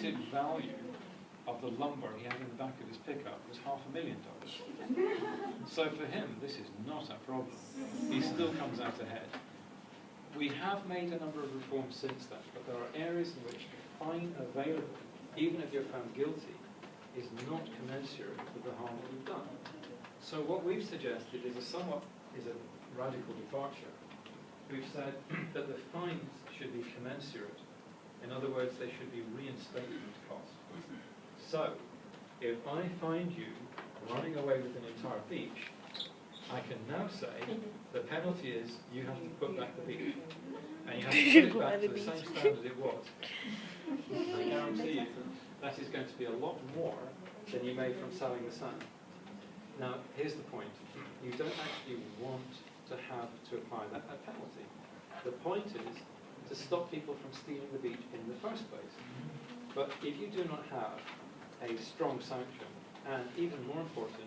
The value of the lumber he had in the back of his pickup was $500,000. So for him, this is not a problem. He still comes out ahead. We have made a number of reforms since then, but there are areas in which the fine available, even if you're found guilty, is not commensurate with the harm that you've done. So what we've suggested is a radical departure. We've said that the fines should be commensurate. In other words, they should be reinstatement costs. So, if I find you running away with an entire beach, I can now say the penalty is you have to put back the beach. And you have to put it back to the same standard it was. I guarantee you that is going to be a lot more than you made from selling the sand. Now, here's the point. You don't actually want to have to apply that penalty. The point is to stop people from stealing the beach in the first place. But if you do not have a strong sanction, and even more important,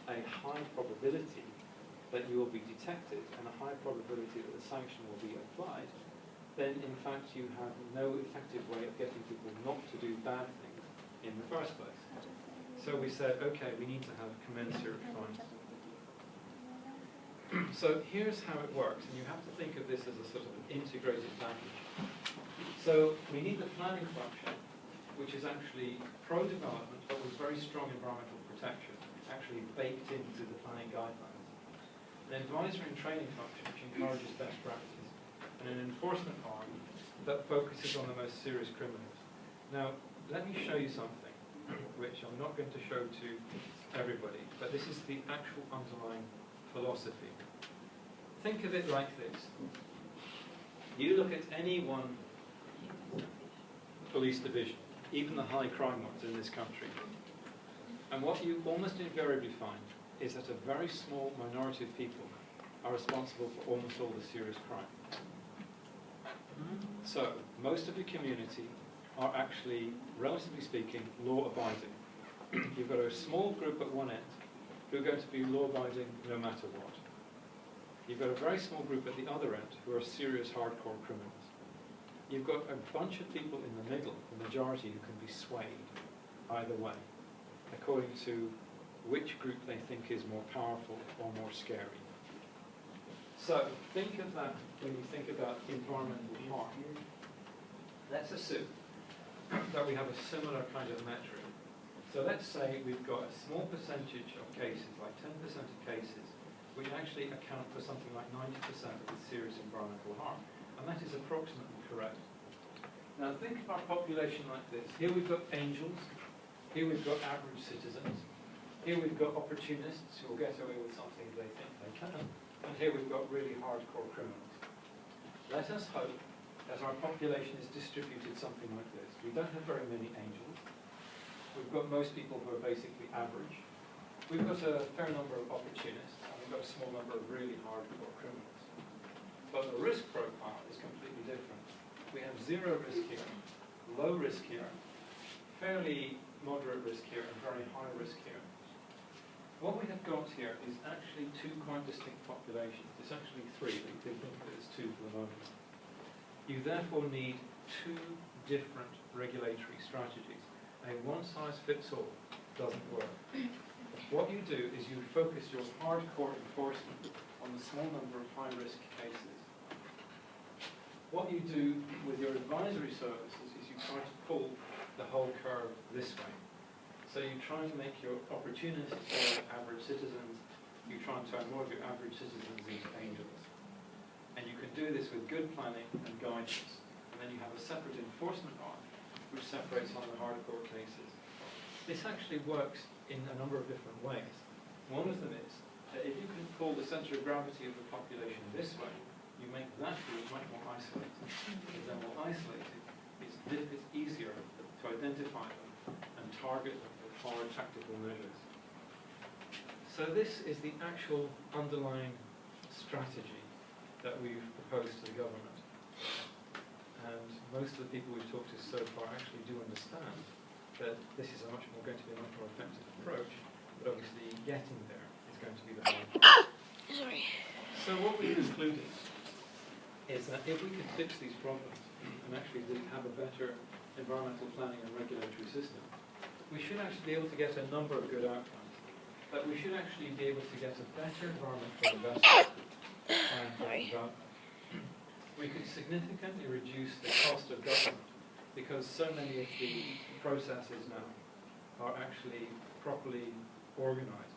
a high probability that you will be detected and a high probability that the sanction will be applied, then in fact you have no effective way of getting people not to do bad things in the first place. So we said, okay, we need to have commensurate fines. So here's how it works, and you have to think of this as a sort of an integrated package. So we need the planning function, which is actually pro-development, but with very strong environmental protection, actually baked into the planning guidelines. An advisory and training function, which encourages best practice, and an enforcement arm that focuses on the most serious criminals. Now, let me show you something, which I'm not going to show to everybody, but this is the actual underlying philosophy. Think of it like this. You look at any one police division, even the high crime ones in this country, and what you almost invariably find is that a very small minority of people are responsible for almost all the serious crime. So, most of your community are actually, relatively speaking, law-abiding. You've got a small group at one end who are going to be law-abiding no matter what. You've got a very small group at the other end who are serious, hardcore criminals. You've got a bunch of people in the middle, the majority, who can be swayed either way, according to which group they think is more powerful or more scary. So think of that when you think about environmental harm. Let's assume that we have a similar kind of metric. So let's say we've got a small percentage of cases, like 10% of cases, which actually account for something like 90% of the serious environmental harm. And that is approximately correct. Now think of our population like this. Here we've got angels, here we've got average citizens, here we've got opportunists who will get away with something they think they can, and here we've got really hardcore criminals. Let us hope that our population is distributed something like this. We don't have very many angels. We've got most people who are basically average. We've got a fair number of opportunists, and we've got a small number of really hardcore criminals. But the risk profile is completely different. We have zero risk here, low risk here, fairly moderate risk here, and very high risk here. What we have got here is actually two quite distinct populations. It's actually three, but you can think of it as two for the moment. You therefore need two different regulatory strategies. A one-size-fits-all doesn't work. What you do is you focus your hardcore enforcement on the small number of high-risk cases. What you do with your advisory services is you try to pull the whole curve this way. So you try and make your opportunists or average citizens, you try and turn more of your average citizens into angels. And you can do this with good planning and guidance. And then you have a separate enforcement arm which separates on the hardcore cases. This actually works in a number of different ways. One of them is that if you can pull the centre of gravity of the population this way, you make that group much more isolated. Because they're more isolated, it's easier to identify them and target them with hard tactical measures. So this is the actual underlying strategy that we've proposed to the government. And most of the people we've talked to so far actually do understand that this is going to be a much more effective approach, but obviously getting there is going to be the hard part. Sorry. So what we concluded is that if we could fix these problems and actually have a better environmental planning and regulatory system, we should actually be able to get a number of good outcomes. But we should actually be able to get a better environment for investment and for development. We could significantly reduce the cost of government because so many of the processes now are actually properly organized